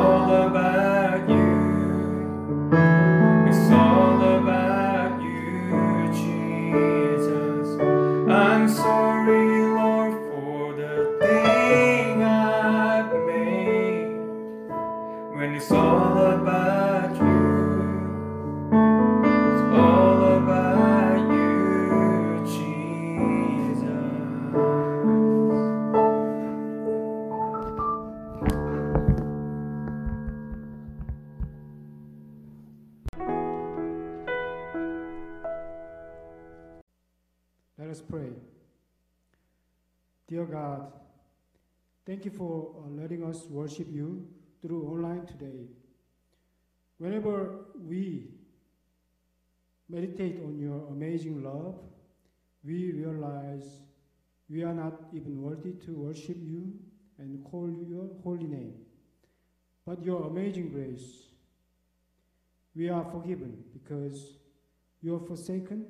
all about you. It's all about you, Jesus. I'm sorry, Lord, for the thing I've made. When it's all about you, it's all about you, Jesus. Let us pray. Dear God, thank you for letting us worship you through online today. Whenever we meditate on your amazing love, we realize we are not even worthy to worship you and call your holy name. But your amazing grace, we are forgiven because you are forsaken.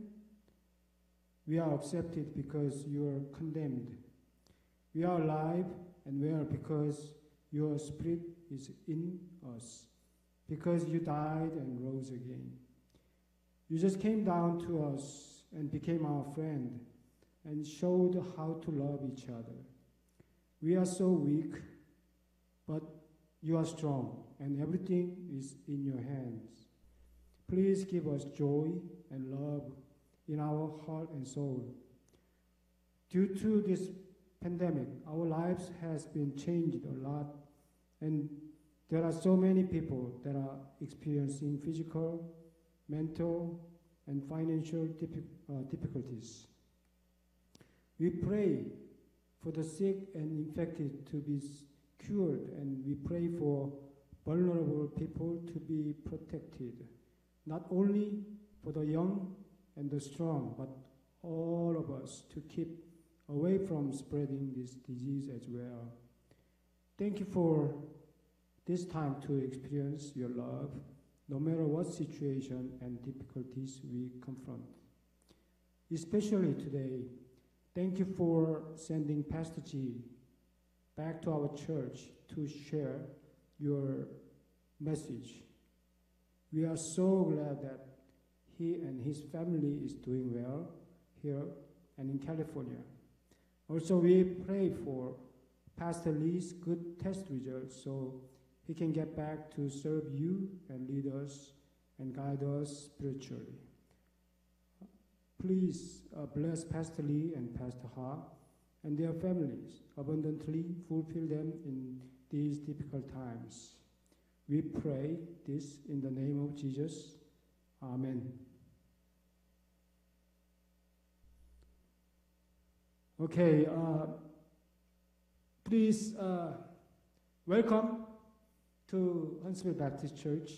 We are accepted because you are condemned. We are alive and well because your spirit is in us, because you died and rose again. You just came down to us and became our friend and showed how to love each other. We are so weak, but you are strong and everything is in your hands. Please give us joy and love in our heart and soul. Due to this pandemic, our lives has been changed a lot, and there are so many people that are experiencing physical, mental, and financial difficulties. We pray for the sick and infected to be cured, and we pray for vulnerable people to be protected, not only for the young and the strong, but all of us to keep away from spreading this disease as well. Thank you for this time to experience your love, no matter what situation and difficulties we confront. Especially today, thank you for sending Pastor G back to our church to share your message. We are so glad that he and his family is doing well here and in California. Also, we pray for Pastor Lee's good test results so he can get back to serve you and lead us and guide us spiritually. Please bless Pastor Lee and Pastor Ha and their families, abundantly fulfill them in these difficult times. We pray this in the name of Jesus. Amen. Okay, please welcome to Huntsville Baptist Church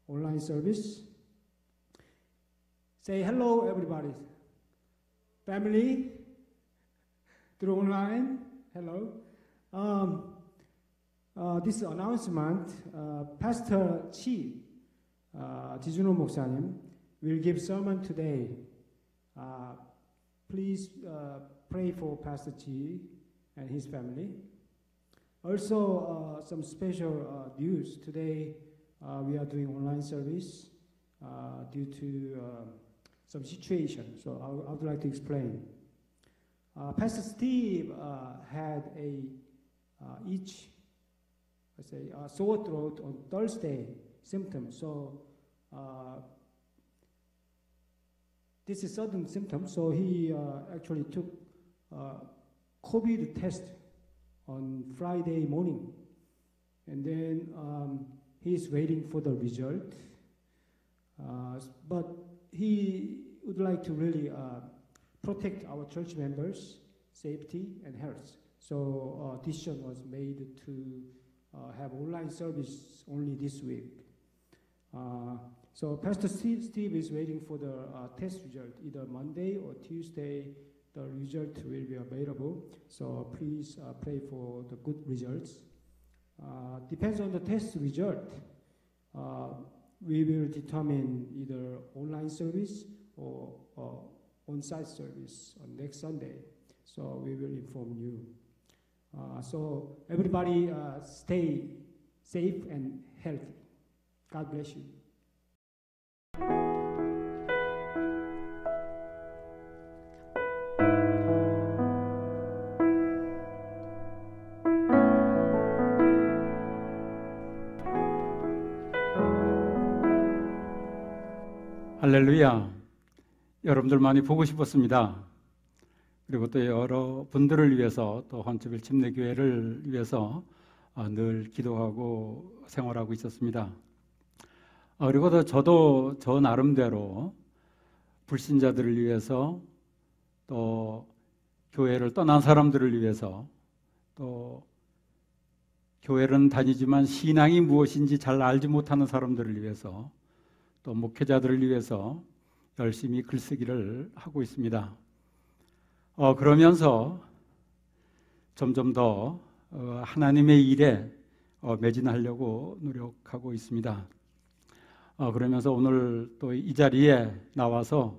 online service. Say hello, everybody. Family, through online, hello. This announcement, Pastor Chi, 지준호 목사님, will give sermon today. Please pray for Pastor Chi and his family. Also, some special news. Today, we are doing online service due to some situation. So I would like to explain. Pastor Steve had a sore throat on Thursday symptoms. So this is sudden symptoms. So he actually took COVID test on Friday morning, and then he's waiting for the result. But he would like to really protect our church members' safety and health. So decision was made to have online service only this week. So Pastor Steve is waiting for the test result. Either Monday or Tuesday, the result will be available. So please pray for the good results. Depends on the test result. We will determine either online service or on-site service on next Sunday. So we will inform you. So everybody stay safe and healthy. God bless you. 할렐루야. 여러분들 많이 보고 싶었습니다. 그리고 또 여러 분들을 위해서 또 헌츠빌 침례교회를 위해서 늘 기도하고 생활하고 있었습니다. 그리고 또 저도 저 나름대로 불신자들을 위해서 또 교회를 떠난 사람들을 위해서 또 교회는 다니지만 신앙이 무엇인지 잘 알지 못하는 사람들을 위해서 또 목회자들을 위해서 열심히 글쓰기를 하고 있습니다. 그러면서 점점 더 하나님의 일에 매진하려고 노력하고 있습니다. 그러면서 오늘 또 이 자리에 나와서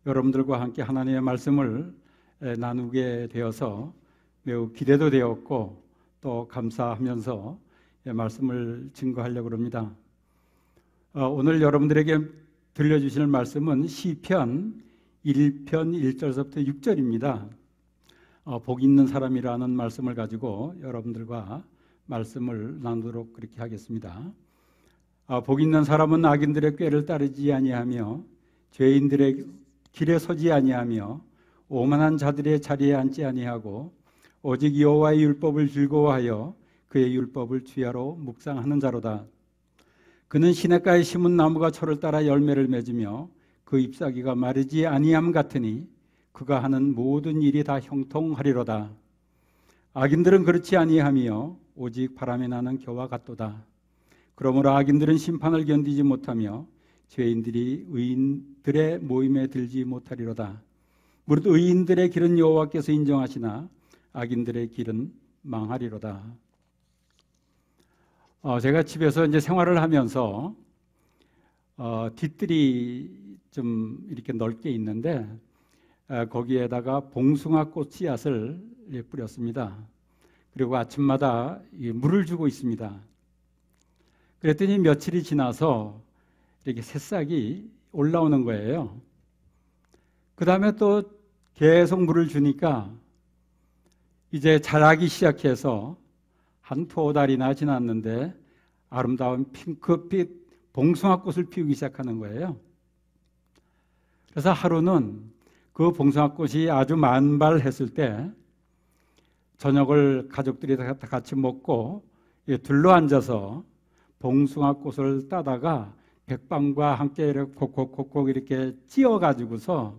여러분들과 함께 하나님의 말씀을 나누게 되어서 매우 기대도 되었고 또 감사하면서 말씀을 증거하려고 합니다. 오늘 여러분들에게 들려주실 말씀은 시편 1편 1절서부터 6절입니다. 복 있는 사람이라는 말씀을 가지고 여러분들과 말씀을 나누도록 그렇게 하겠습니다. 복 있는 사람은 악인들의 꾀를 따르지 아니하며 죄인들의 길에 서지 아니하며 오만한 자들의 자리에 앉지 아니하고 오직 여호와의 율법을 즐거워하여 그의 율법을 주야로 묵상하는 자로다. 그는 시냇가에 심은 나무가 철을 따라 열매를 맺으며 그 잎사귀가 마르지 아니함 같으니 그가 하는 모든 일이 다 형통하리로다. 악인들은 그렇지 아니하며 오직 바람에 나는 겨와 같도다. 그러므로 악인들은 심판을 견디지 못하며 죄인들이 의인들의 모임에 들지 못하리로다. 무릇 의인들의 길은 여호와께서 인정하시나 악인들의 길은 망하리로다. 제가 집에서 이제 생활을 하면서 뒤뜰이 좀 이렇게 넓게 있는데 거기에다가 봉숭아꽃 씨앗을 뿌렸습니다. 그리고 아침마다 물을 주고 있습니다. 그랬더니 며칠이 지나서 이렇게 새싹이 올라오는 거예요. 그 다음에 또 계속 물을 주니까 이제 자라기 시작해서 한 두어 달이나 지났는데 아름다운 핑크빛 봉숭아꽃을 피우기 시작하는 거예요. 그래서 하루는 그 봉숭아꽃이 아주 만발했을 때 저녁을 가족들이 다 같이 먹고 둘러앉아서 봉숭아꽃을 따다가 백방과 함께 이렇게 콕콕콕콕 이렇게 찧어가지고서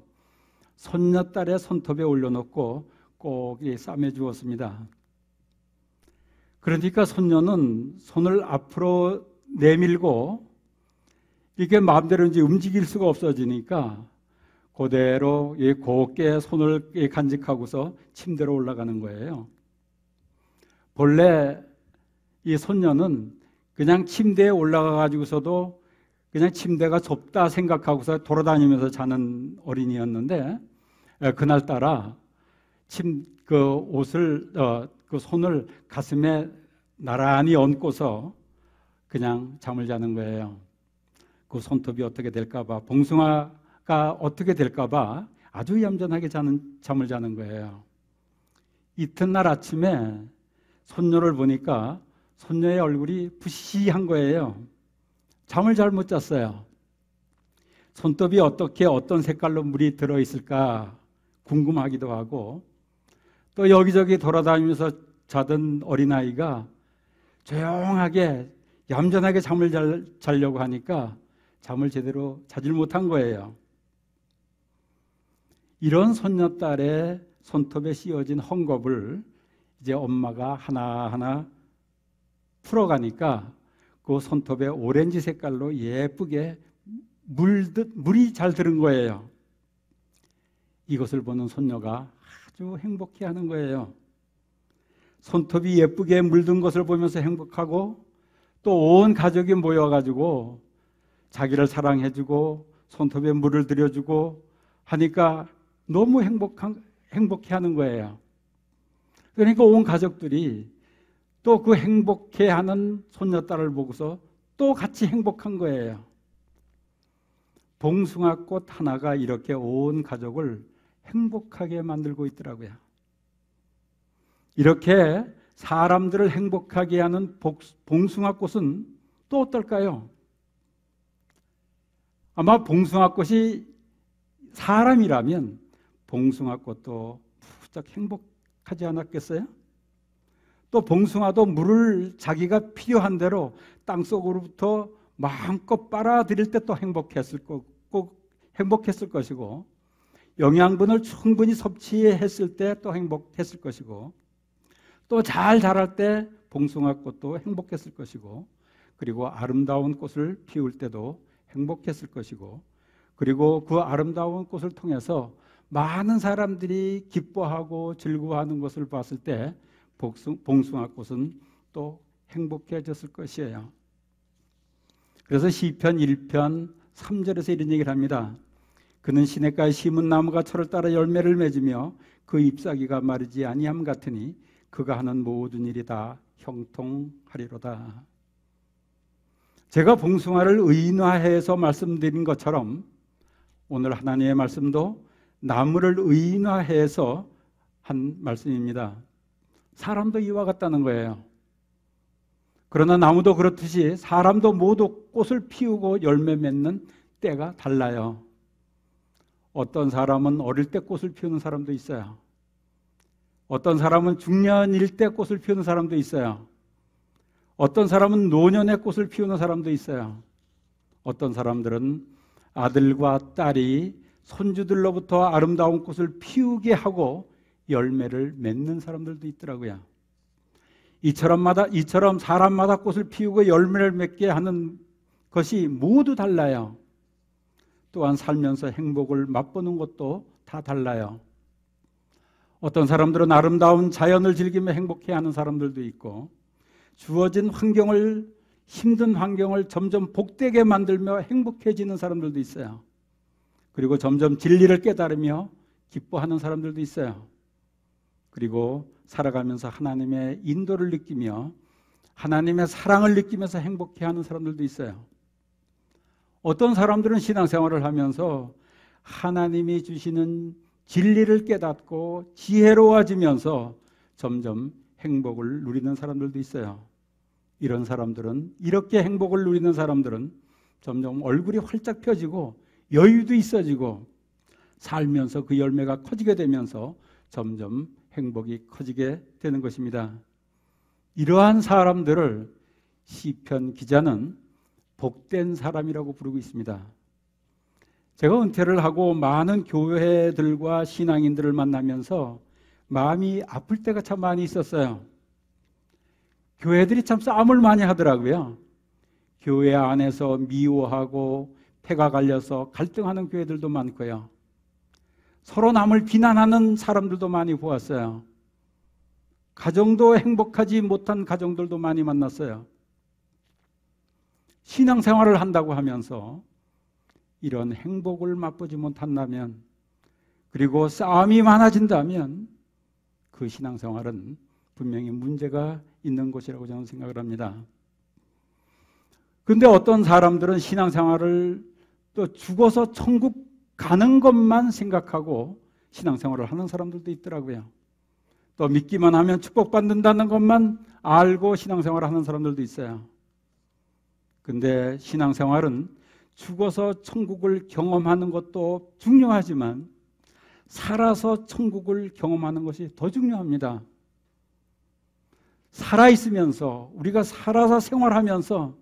손녀딸의 손톱에 올려놓고 꼭 쌈해 주었습니다. 그러니까 손녀는 손을 앞으로 내밀고 이게 마음대로 이제 움직일 수가 없어지니까 그대로 곱게 손을 간직하고서 침대로 올라가는 거예요. 본래 이 손녀는 그냥 침대에 올라가 가지고서도 그냥 침대가 좁다 생각하고서 돌아다니면서 자는 어린이였는데 그날따라 그 옷을 그 손을 가슴에 나란히 얹고서 그냥 잠을 자는 거예요. 그 손톱이 어떻게 될까봐, 봉숭아가 어떻게 될까봐 아주 얌전하게 잠을 자는 거예요. 이튿날 아침에 손녀를 보니까 손녀의 얼굴이 부시시한 거예요. 잠을 잘 못 잤어요. 손톱이 어떻게 어떤 색깔로 물이 들어있을까 궁금하기도 하고 또 여기저기 돌아다니면서 자던 어린아이가 조용하게 얌전하게 잠을 자려고 하니까 잠을 제대로 자질 못한 거예요. 이런 손녀딸의 손톱에 씌워진 헝겊을 이제 엄마가 하나하나 풀어가니까 그 손톱에 오렌지 색깔로 예쁘게 물이 잘 들은 거예요. 이것을 보는 손녀가 아주 행복해하는 거예요. 손톱이 예쁘게 물든 것을 보면서 행복하고 또 온 가족이 모여가지고 자기를 사랑해주고 손톱에 물을 들여주고 하니까 너무 행복해하는 거예요. 그러니까 온 가족들이 또 그 행복해하는 손녀딸을 보고서 또 같이 행복한 거예요. 봉숭아꽃 하나가 이렇게 온 가족을 행복하게 만들고 있더라고요. 이렇게 사람들을 행복하게 하는 봉숭아꽃은 또 어떨까요? 아마 봉숭아꽃이 사람이라면 봉숭아꽃도 부쩍 행복하지 않았겠어요? 또 봉숭아도 물을 자기가 필요한 대로 땅속으로부터 마음껏 빨아들일 때 또 행복했을 것이고, 영양분을 충분히 섭취했을 때 또 행복했을 것이고, 또 잘 자랄 때 봉숭아꽃도 행복했을 것이고, 그리고 아름다운 꽃을 피울 때도 행복했을 것이고, 그리고 그 아름다운 꽃을 통해서 많은 사람들이 기뻐하고 즐거워하는 것을 봤을 때 봉숭아꽃은 또 행복해졌을 것이에요. 그래서 시편 1편 3절에서 이런 얘기를 합니다. 그는 시냇가에 심은 나무가 철을 따라 열매를 맺으며 그 잎사귀가 마르지 아니함 같으니 그가 하는 모든 일이 다 형통하리로다. 제가 봉숭아를 의인화해서 말씀드린 것처럼 오늘 하나님의 말씀도 나무를 의인화해서 한 말씀입니다. 사람도 이와 같다는 거예요. 그러나 나무도 그렇듯이 사람도 모두 꽃을 피우고 열매 맺는 때가 달라요. 어떤 사람은 어릴 때 꽃을 피우는 사람도 있어요. 어떤 사람은 중년일 때 꽃을 피우는 사람도 있어요. 어떤 사람은 노년에 꽃을 피우는 사람도 있어요. 어떤 사람들은 아들과 딸이 손주들로부터 아름다운 꽃을 피우게 하고 열매를 맺는 사람들도 있더라고요. 이처럼 사람마다 꽃을 피우고 열매를 맺게 하는 것이 모두 달라요. 또한 살면서 행복을 맛보는 것도 다 달라요. 어떤 사람들은 아름다운 자연을 즐기며 행복해하는 사람들도 있고, 주어진 힘든 환경을 점점 복되게 만들며 행복해지는 사람들도 있어요. 그리고 점점 진리를 깨달으며 기뻐하는 사람들도 있어요. 그리고 살아가면서 하나님의 인도를 느끼며 하나님의 사랑을 느끼면서 행복해하는 사람들도 있어요. 어떤 사람들은 신앙생활을 하면서 하나님이 주시는 진리를 깨닫고 지혜로워지면서 점점 행복을 누리는 사람들도 있어요. 이렇게 행복을 누리는 사람들은 점점 얼굴이 활짝 펴지고 여유도 있어지고 살면서 그 열매가 커지게 되면서 점점 행복이 커지게 되는 것입니다. 이러한 사람들을 시편 기자는 복된 사람이라고 부르고 있습니다. 제가 은퇴를 하고 많은 교회들과 신앙인들을 만나면서 마음이 아플 때가 참 많이 있었어요. 교회들이 참 싸움을 많이 하더라고요. 교회 안에서 미워하고 패가 갈려서 갈등하는 교회들도 많고요. 서로 남을 비난하는 사람들도 많이 보았어요. 가정도 행복하지 못한 가정들도 많이 만났어요. 신앙생활을 한다고 하면서 이런 행복을 맛보지 못한다면, 그리고 싸움이 많아진다면 그 신앙생활은 분명히 문제가 있는 것이라고 저는 생각을 합니다. 그런데 어떤 사람들은 신앙생활을 또 죽어서 천국 가는 것만 생각하고 신앙생활을 하는 사람들도 있더라고요. 또 믿기만 하면 축복받는다는 것만 알고 신앙생활을 하는 사람들도 있어요. 근데 신앙생활은 죽어서 천국을 경험하는 것도 중요하지만 살아서 천국을 경험하는 것이 더 중요합니다. 살아있으면서, 우리가 살아서 생활하면서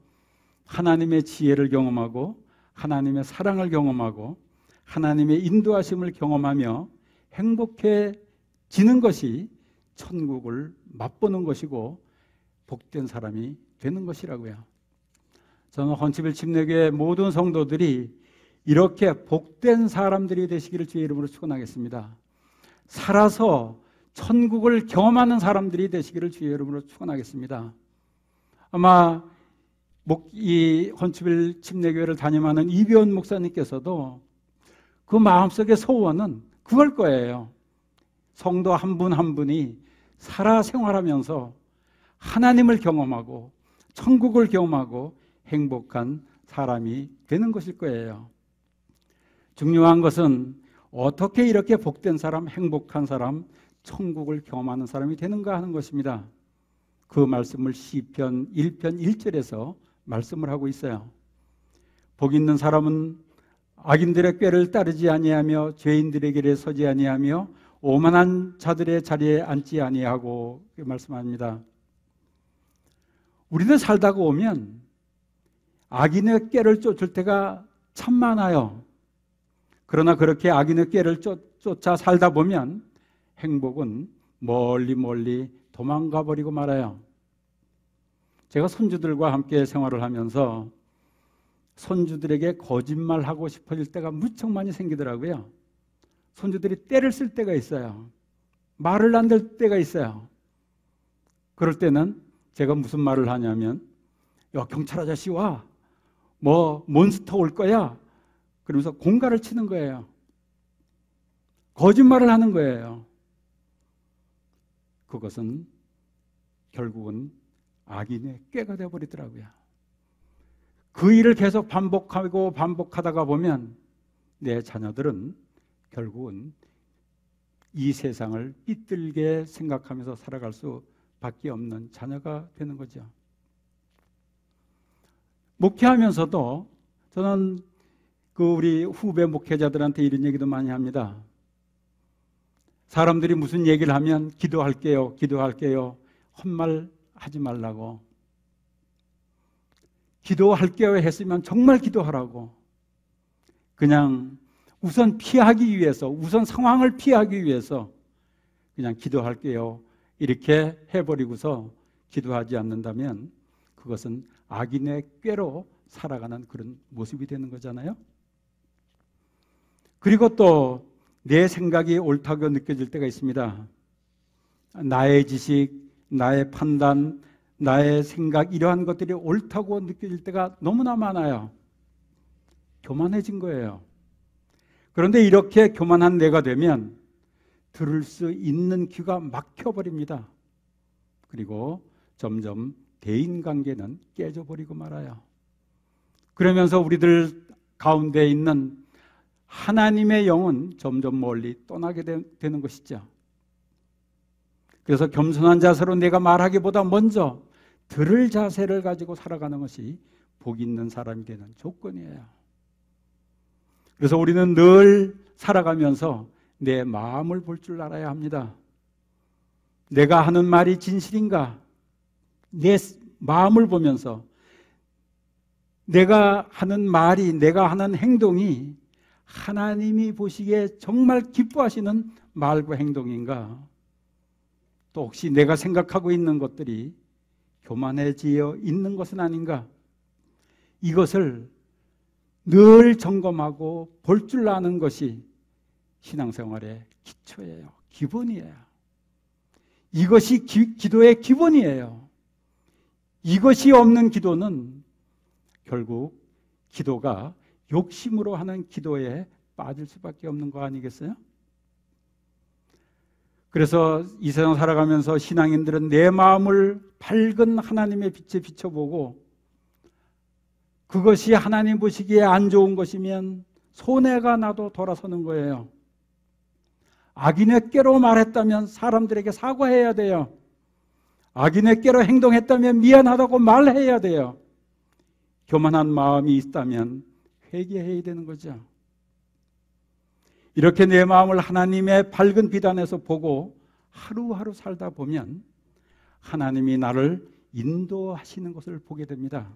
하나님의 지혜를 경험하고 하나님의 사랑을 경험하고 하나님의 인도하심을 경험하며 행복해지는 것이 천국을 맛보는 것이고 복된 사람이 되는 것이라고요. 저는 헌치빌 침례교회 모든 성도들이 이렇게 복된 사람들이 되시기를 주의 이름으로 축원하겠습니다. 살아서 천국을 경험하는 사람들이 되시기를 주의 이름으로 축원하겠습니다. 아마 이 헌치빌 침례교회를 담임하는 이비원 목사님께서도 그 마음속의 소원은 그걸 거예요. 성도 한 분 한 분이 살아 생활하면서 하나님을 경험하고 천국을 경험하고 행복한 사람이 되는 것일 거예요. 중요한 것은 어떻게 이렇게 복된 사람, 행복한 사람, 천국을 경험하는 사람이 되는가 하는 것입니다. 그 말씀을 시편 1편 1절에서 말씀을 하고 있어요. 복 있는 사람은 악인들의 꾀를 따르지 아니하며 죄인들의 길에 서지 아니하며 오만한 자들의 자리에 앉지 아니하고 말씀합니다. 우리는 살다가 오면 악인의 꾀를 쫓을 때가 참 많아요. 그러나 그렇게 악인의 꾀를 쫓아 살다 보면 행복은 멀리 멀리 도망가 버리고 말아요. 제가 손주들과 함께 생활을 하면서 손주들에게 거짓말하고 싶어질 때가 무척 많이 생기더라고요. 손주들이 떼를 쓸 때가 있어요. 말을 안 들 때가 있어요. 그럴 때는 제가 무슨 말을 하냐면, 야, 경찰 아저씨 와, 뭐 몬스터 올 거야, 그러면서 공갈을 치는 거예요. 거짓말을 하는 거예요. 그것은 결국은 악인의 꾀가 되어버리더라고요. 그 일을 계속 반복하고 반복하다가 보면 내 자녀들은 결국은 이 세상을 삐뚤게 생각하면서 살아갈 수밖에 없는 자녀가 되는 거죠. 목회하면서도 저는 우리 후배 목회자들한테 이런 얘기도 많이 합니다. 사람들이 무슨 얘기를 하면 기도할게요, 기도할게요, 헛말 하지 말라고. 기도할게요 했으면 정말 기도하라고. 그냥 우선 피하기 위해서, 우선 상황을 피하기 위해서 그냥 기도할게요 이렇게 해버리고서 기도하지 않는다면 그것은 악인의 꾀로 살아가는 그런 모습이 되는 거잖아요. 그리고 또 내 생각이 옳다고 느껴질 때가 있습니다. 나의 지식, 나의 판단, 나의 생각, 이러한 것들이 옳다고 느껴질 때가 너무나 많아요. 교만해진 거예요. 그런데 이렇게 교만한 내가 되면 들을 수 있는 귀가 막혀버립니다. 그리고 점점 대인관계는 깨져버리고 말아요. 그러면서 우리들 가운데 있는 하나님의 영은 점점 멀리 떠나게 되는 것이죠. 그래서 겸손한 자세로 내가 말하기보다 먼저 들을 자세를 가지고 살아가는 것이 복 있는 사람이 되는 조건이에요. 그래서 우리는 늘 살아가면서 내 마음을 볼 줄 알아야 합니다. 내가 하는 말이 진실인가? 내 마음을 보면서 내가 하는 말이, 내가 하는 행동이 하나님이 보시기에 정말 기뻐하시는 말과 행동인가? 또 혹시 내가 생각하고 있는 것들이 교만해지어 있는 것은 아닌가? 이것을 늘 점검하고 볼 줄 아는 것이 신앙생활의 기초예요. 기본이에요. 이것이 기도의 기본이에요. 이것이 없는 기도는 결국 기도가 욕심으로 하는 기도에 빠질 수밖에 없는 거 아니겠어요? 그래서 이 세상 살아가면서 신앙인들은 내 마음을 밝은 하나님의 빛에 비춰보고 그것이 하나님 보시기에 안 좋은 것이면 손해가 나도 돌아서는 거예요. 악인의 꾀로 말했다면 사람들에게 사과해야 돼요. 악인의 꾀로 행동했다면 미안하다고 말해야 돼요. 교만한 마음이 있다면 회개해야 되는 거죠. 이렇게 내 마음을 하나님의 밝은 빛 안에서 보고 하루하루 살다 보면 하나님이 나를 인도하시는 것을 보게 됩니다.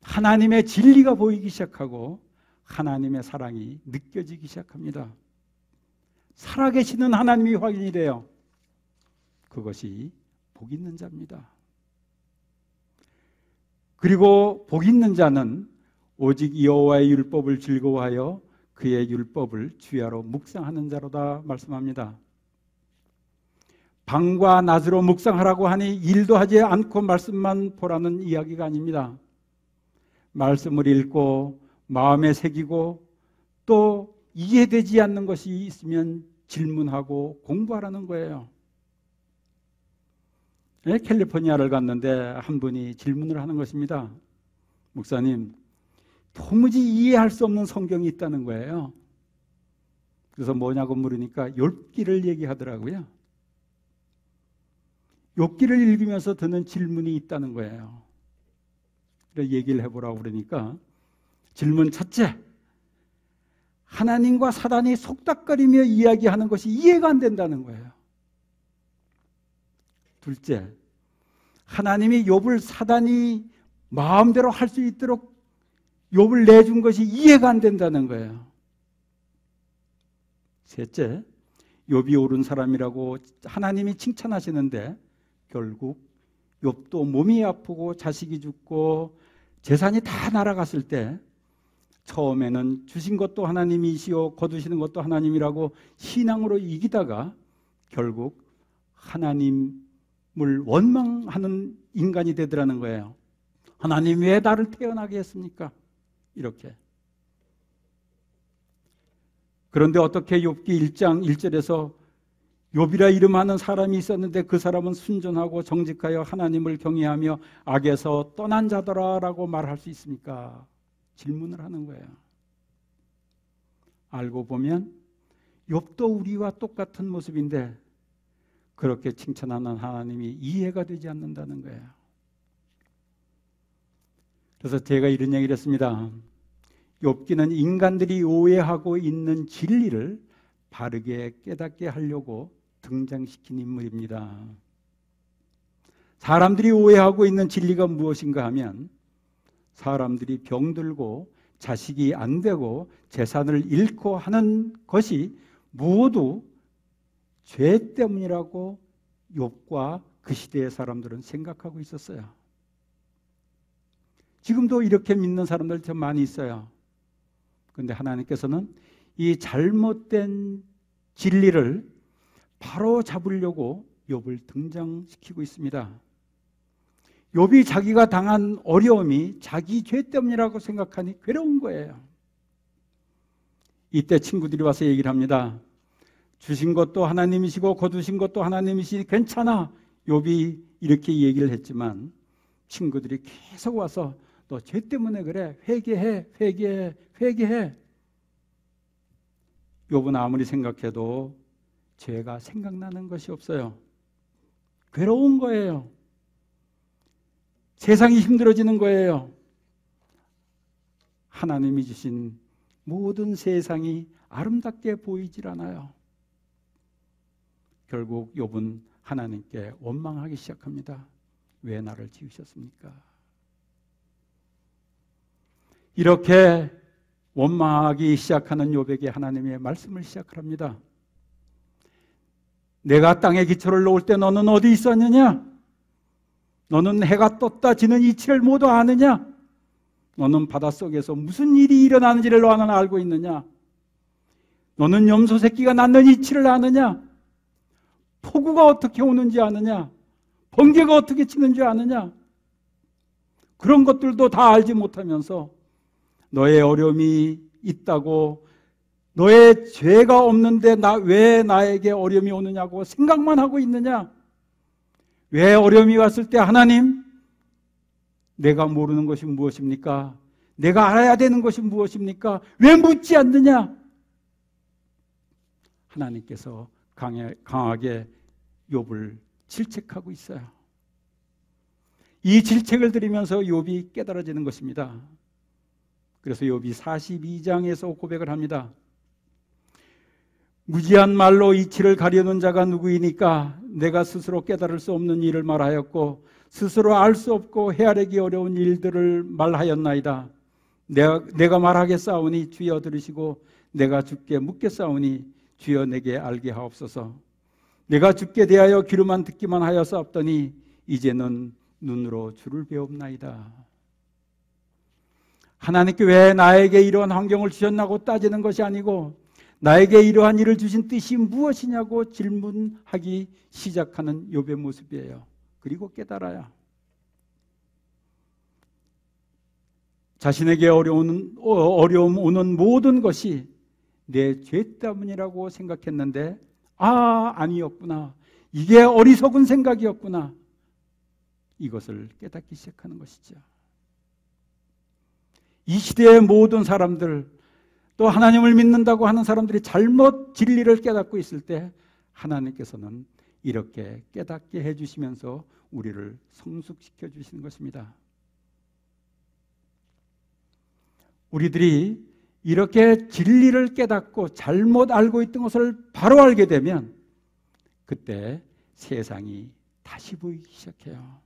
하나님의 진리가 보이기 시작하고 하나님의 사랑이 느껴지기 시작합니다. 살아계시는 하나님이 확인이 돼요. 그것이 복 있는 자입니다. 그리고 복 있는 자는 오직 여호와의 율법을 즐거워하여 그의 율법을 주야로 묵상하는 자로다 말씀합니다. 밤과 낮으로 묵상하라고 하니 일도 하지 않고 말씀만 보라는 이야기가 아닙니다. 말씀을 읽고 마음에 새기고 또 이해되지 않는 것이 있으면 질문하고 공부하라는 거예요. 캘리포니아를 갔는데 한 분이 질문을 하는 것입니다. 목사님, 도무지 이해할 수 없는 성경이 있다는 거예요. 그래서 뭐냐고 물으니까 욥기를 얘기하더라고요. 욥기를 읽으면서 드는 질문이 있다는 거예요. 그래서 얘기를 해보라고 그러니까 질문 첫째, 하나님과 사단이 속닥거리며 이야기하는 것이 이해가 안 된다는 거예요. 둘째, 하나님이 욥을 사단이 마음대로 할 수 있도록 욥을 내준 것이 이해가 안 된다는 거예요. 셋째, 욥이 옳은 사람이라고 하나님이 칭찬하시는데 결국 욥도 몸이 아프고 자식이 죽고 재산이 다 날아갔을 때 처음에는 주신 것도 하나님이시오 거두시는 것도 하나님이라고 신앙으로 이기다가 결국 하나님을 원망하는 인간이 되더라는 거예요. 하나님 왜 나를 태어나게 했습니까? 이렇게. 그런데 어떻게 욥기 1장 1절에서 욥이라 이름하는 사람이 있었는데 그 사람은 순전하고 정직하여 하나님을 경외하며 악에서 떠난 자더라라고 말할 수 있습니까? 질문을 하는 거예요. 알고 보면 욥도 우리와 똑같은 모습인데 그렇게 칭찬하는 하나님이 이해가 되지 않는다는 거예요. 그래서 제가 이런 얘기를 했습니다. 욥기는 인간들이 오해하고 있는 진리를 바르게 깨닫게 하려고 등장시킨 인물입니다. 사람들이 오해하고 있는 진리가 무엇인가 하면 사람들이 병들고 자식이 안 되고 재산을 잃고 하는 것이 모두 죄 때문이라고 욥과 그 시대의 사람들은 생각하고 있었어요. 지금도 이렇게 믿는 사람들 참 많이 있어요. 그런데 하나님께서는 이 잘못된 진리를 바로 잡으려고 욥을 등장시키고 있습니다. 욥이 자기가 당한 어려움이 자기 죄 때문이라고 생각하니 괴로운 거예요. 이때 친구들이 와서 얘기를 합니다. 주신 것도 하나님이시고 거두신 것도 하나님이시니 괜찮아. 욥이 이렇게 얘기를 했지만 친구들이 계속 와서 너 죄 때문에 그래. 회개해. 회개해. 회개해. 욥은 아무리 생각해도 죄가 생각나는 것이 없어요. 괴로운 거예요. 세상이 힘들어지는 거예요. 하나님이 주신 모든 세상이 아름답게 보이질 않아요. 결국 욥은 하나님께 원망하기 시작합니다. 왜 나를 지으셨습니까? 이렇게 원망하기 시작하는 욥에게 하나님의 말씀을 시작합니다. 내가 땅에 기초를 놓을 때 너는 어디 있었느냐? 너는 해가 떴다 지는 이치를 모두 아느냐? 너는 바닷속에서 무슨 일이 일어나는지를 너는 알고 있느냐? 너는 염소 새끼가 낳는 이치를 아느냐? 폭우가 어떻게 오는지 아느냐? 번개가 어떻게 치는지 아느냐? 그런 것들도 다 알지 못하면서 너의 어려움이 있다고 너의 죄가 없는데 왜 나에게 어려움이 오느냐고 생각만 하고 있느냐? 왜 어려움이 왔을 때 하나님, 내가 모르는 것이 무엇입니까? 내가 알아야 되는 것이 무엇입니까? 왜 묻지 않느냐? 하나님께서 강하게 욥을 질책하고 있어요. 이 질책을 들으면서 욥이 깨달아지는 것입니다. 그래서 욥이 42장에서 고백을 합니다. 무지한 말로 이치를 가려는 자가 누구이니까 내가 스스로 깨달을 수 없는 일을 말하였고 스스로 알 수 없고 헤아리기 어려운 일들을 말하였나이다. 내가 말하겠사오니 주여 들으시고 내가 주께 묻겠사오니 주여 내게 알게 하옵소서. 내가 주께 대하여 귀로만 듣기만 하였사옵더니 이제는 눈으로 주를 배웁나이다. 하나님께 왜 나에게 이러한 환경을 주셨나고 따지는 것이 아니고 나에게 이러한 일을 주신 뜻이 무엇이냐고 질문하기 시작하는 욥의 모습이에요. 그리고 깨달아야 자신에게 어려움 오는 모든 것이 내 죄 때문이라고 생각했는데 아니었구나. 이게 어리석은 생각이었구나. 이것을 깨닫기 시작하는 것이죠. 이 시대의 모든 사람들, 또 하나님을 믿는다고 하는 사람들이 잘못 진리를 깨닫고 있을 때 하나님께서는 이렇게 깨닫게 해주시면서 우리를 성숙시켜 주시는 것입니다. 우리들이 이렇게 진리를 깨닫고 잘못 알고 있던 것을 바로 알게 되면 그때 세상이 다시 보이기 시작해요.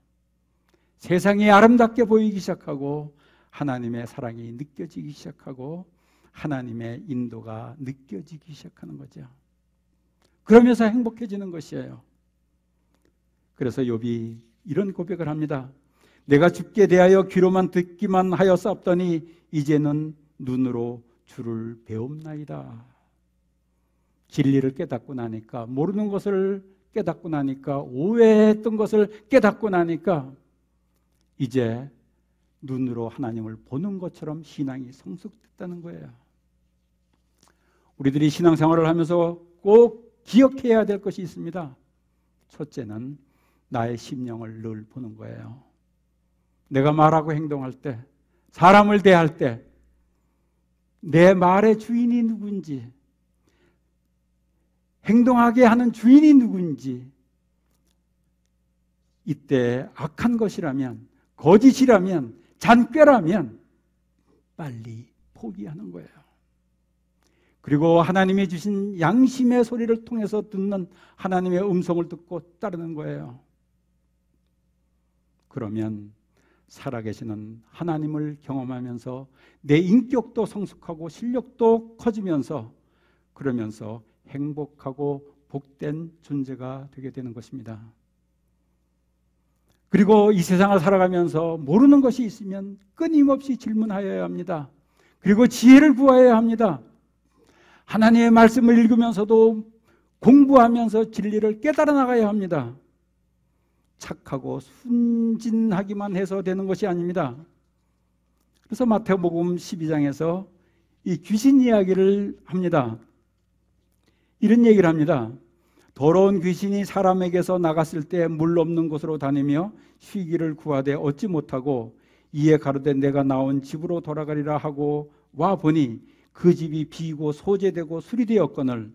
세상이 아름답게 보이기 시작하고 하나님의 사랑이 느껴지기 시작하고 하나님의 인도가 느껴지기 시작하는 거죠. 그러면서 행복해지는 것이에요. 그래서 욥이 이런 고백을 합니다. 내가 주께 대하여 귀로만 듣기만 하였사옵더니 이제는 눈으로 주를 배움나이다. 진리를 깨닫고 나니까, 모르는 것을 깨닫고 나니까, 오해했던 것을 깨닫고 나니까 이제 눈으로 하나님을 보는 것처럼 신앙이 성숙됐다는 거예요. 우리들이 신앙생활을 하면서 꼭 기억해야 될 것이 있습니다. 첫째는 나의 심령을 늘 보는 거예요. 내가 말하고 행동할 때, 사람을 대할 때 내 말의 주인이 누군지, 행동하게 하는 주인이 누군지, 이때 악한 것이라면, 거짓이라면, 잔꾀라면 빨리 포기하는 거예요. 그리고 하나님이 주신 양심의 소리를 통해서 듣는 하나님의 음성을 듣고 따르는 거예요. 그러면 살아계시는 하나님을 경험하면서 내 인격도 성숙하고 실력도 커지면서, 그러면서 행복하고 복된 존재가 되게 되는 것입니다. 그리고 이 세상을 살아가면서 모르는 것이 있으면 끊임없이 질문하여야 합니다. 그리고 지혜를 구하여야 합니다. 하나님의 말씀을 읽으면서도 공부하면서 진리를 깨달아 나가야 합니다. 착하고 순진하기만 해서 되는 것이 아닙니다. 그래서 마태복음 12장에서 이 귀신 이야기를 합니다. 이런 얘기를 합니다. 더러운 귀신이 사람에게서 나갔을 때 물 없는 곳으로 다니며 쉬기를 구하되 얻지 못하고 이에 가로되 내가 나온 집으로 돌아가리라 하고 와 보니 그 집이 비고 소재되고 수리되었거늘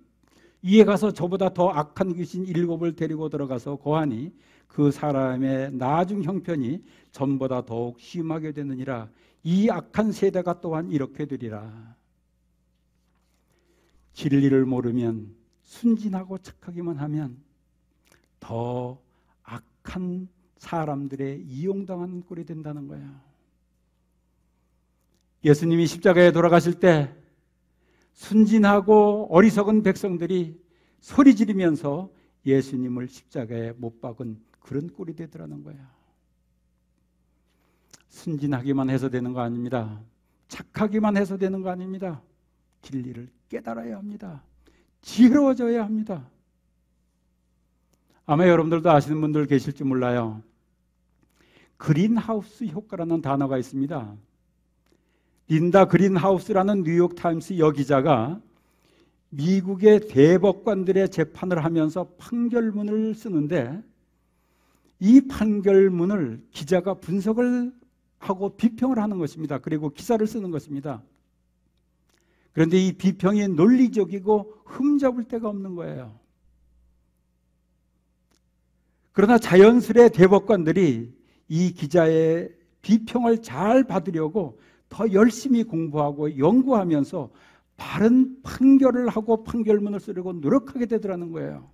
이에 가서 저보다 더 악한 귀신 7을 데리고 들어가서 거하니 그 사람의 나중 형편이 전보다 더욱 심하게 되느니라. 이 악한 세대가 또한 이렇게 되리라. 진리를 모르면, 순진하고 착하기만 하면 더 악한 사람들의 이용당하는 꼴이 된다는 거예요. 예수님이 십자가에 돌아가실 때 순진하고 어리석은 백성들이 소리 지르면서 예수님을 십자가에 못 박은 그런 꼴이 되더라는 거예요. 순진하기만 해서 되는 거 아닙니다. 착하기만 해서 되는 거 아닙니다. 진리를 깨달아야 합니다. 지혜로워져야 합니다. 아마 여러분들도 아시는 분들 계실지 몰라요. 그린하우스 효과라는 단어가 있습니다. 린다 그린하우스라는 뉴욕타임스 여기자가 미국의 대법관들의 재판을 하면서 판결문을 쓰는데 이 판결문을 기자가 분석을 하고 비평을 하는 것입니다. 그리고 기사를 쓰는 것입니다. 그런데 이 비평이 논리적이고 흠잡을 데가 없는 거예요. 그러나 자연스레 대법관들이 이 기자의 비평을 잘 받으려고 더 열심히 공부하고 연구하면서 바른 판결을 하고 판결문을 쓰려고 노력하게 되더라는 거예요.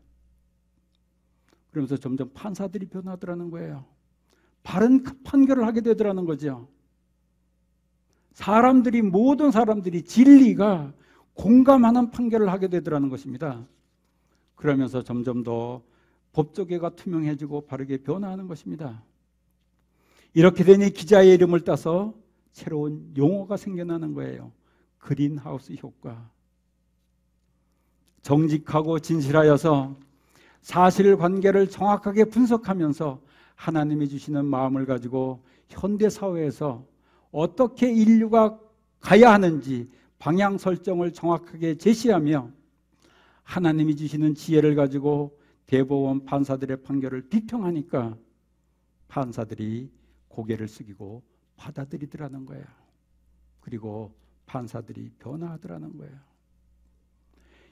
그러면서 점점 판사들이 변하더라는 거예요. 바른 판결을 하게 되더라는 거죠. 모든 사람들이 진리가 공감하는 판결을 하게 되더라는 것입니다. 그러면서 점점 더 법조계가 투명해지고 바르게 변화하는 것입니다. 이렇게 되니 기자의 이름을 따서 새로운 용어가 생겨나는 거예요. 그린하우스 효과. 정직하고 진실하여서 사실관계를 정확하게 분석하면서 하나님이 주시는 마음을 가지고 현대사회에서 어떻게 인류가 가야 하는지 방향 설정을 정확하게 제시하며 하나님이 주시는 지혜를 가지고 대법원 판사들의 판결을 비평하니까 판사들이 고개를 숙이고 받아들이더라는 거예요. 그리고 판사들이 변화하더라는 거예요.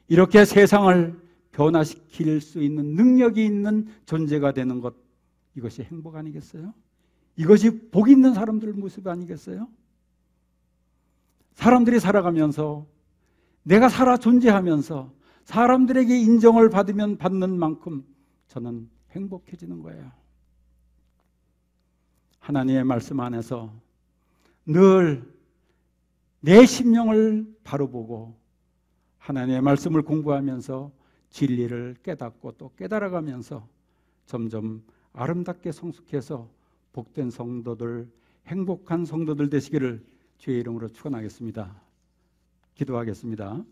이렇게 세상을 변화시킬 수 있는 능력이 있는 존재가 되는 것, 이것이 행복 아니겠어요? 이것이 복 있는 사람들 모습 아니겠어요? 사람들이 살아가면서 내가 살아 존재하면서 사람들에게 인정을 받으면 받는 만큼 저는 행복해지는 거예요. 하나님의 말씀 안에서 늘 내 심령을 바로 보고 하나님의 말씀을 공부하면서 진리를 깨닫고 또 깨달아가면서 점점 아름답게 성숙해서 복된 성도들, 행복한 성도들 되시기를 주의 이름으로 축원하겠습니다. 기도하겠습니다.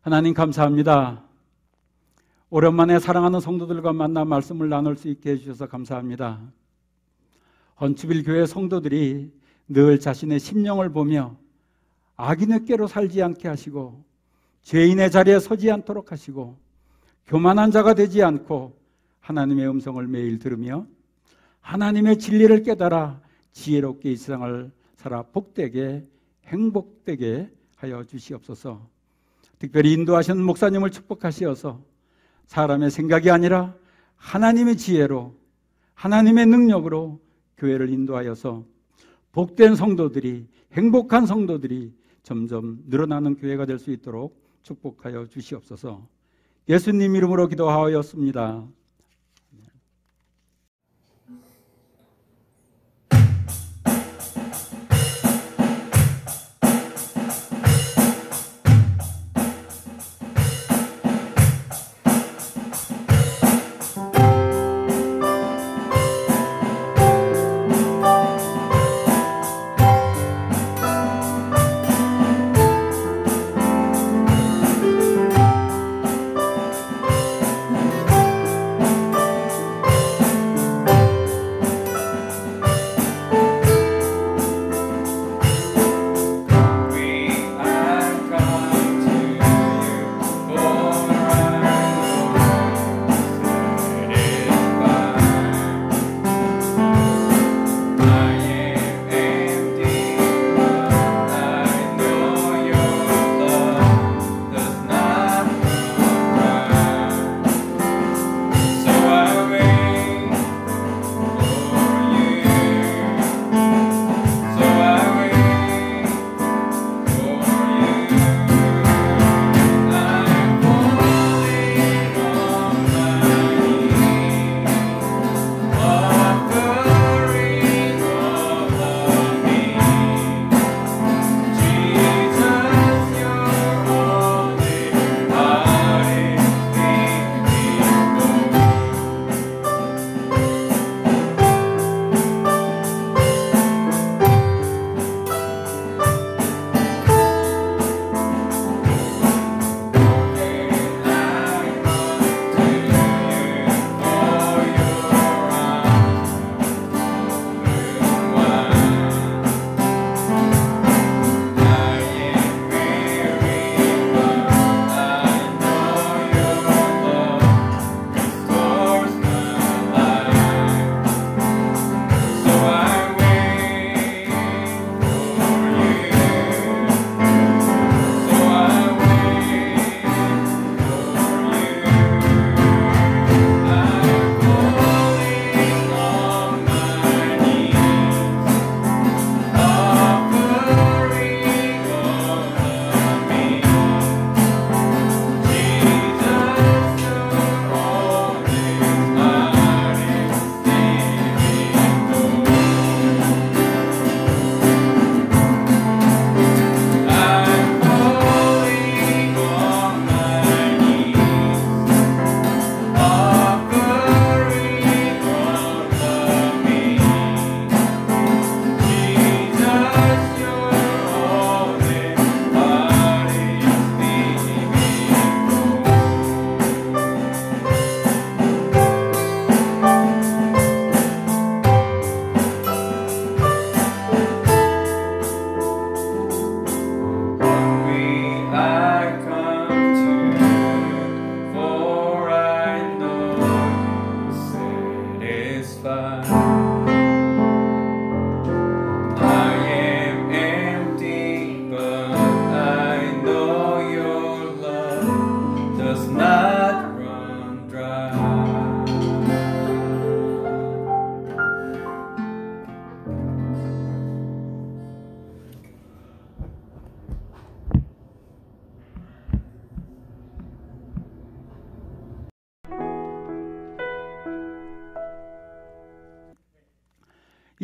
하나님 감사합니다. 오랜만에 사랑하는 성도들과 만나 말씀을 나눌 수 있게 해주셔서 감사합니다. 헌츠빌 교회 성도들이 늘 자신의 심령을 보며 악인의 살지 않게 하시고 죄인의 자리에 서지 않도록 하시고 교만한 자가 되지 않고 하나님의 음성을 매일 들으며 하나님의 진리를 깨달아 지혜롭게 이 세상을 살아 복되게 행복되게 하여 주시옵소서. 특별히 인도하시는 목사님을 축복하시어서 사람의 생각이 아니라 하나님의 지혜로 하나님의 능력으로 교회를 인도하여서 복된 성도들이, 행복한 성도들이 점점 늘어나는 교회가 될 수 있도록 축복하여 주시옵소서. 예수님 이름으로 기도하였습니다.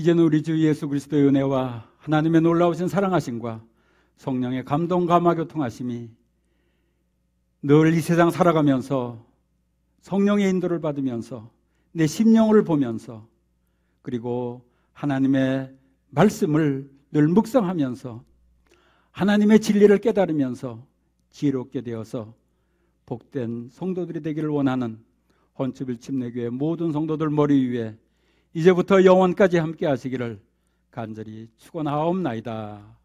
이제는 우리 주 예수 그리스도의 은혜와 하나님의 놀라우신 사랑하심과 성령의 감동 감화 교통하심이 늘 이 세상 살아가면서 성령의 인도를 받으면서 내 심령을 보면서 그리고 하나님의 말씀을 늘 묵상하면서 하나님의 진리를 깨달으면서 지혜롭게 되어서 복된 성도들이 되기를 원하는 헌츠빌 침례교회 모든 성도들 머리 위에 이제부터 영원까지 함께 하시기를 간절히 축원하옵나이다.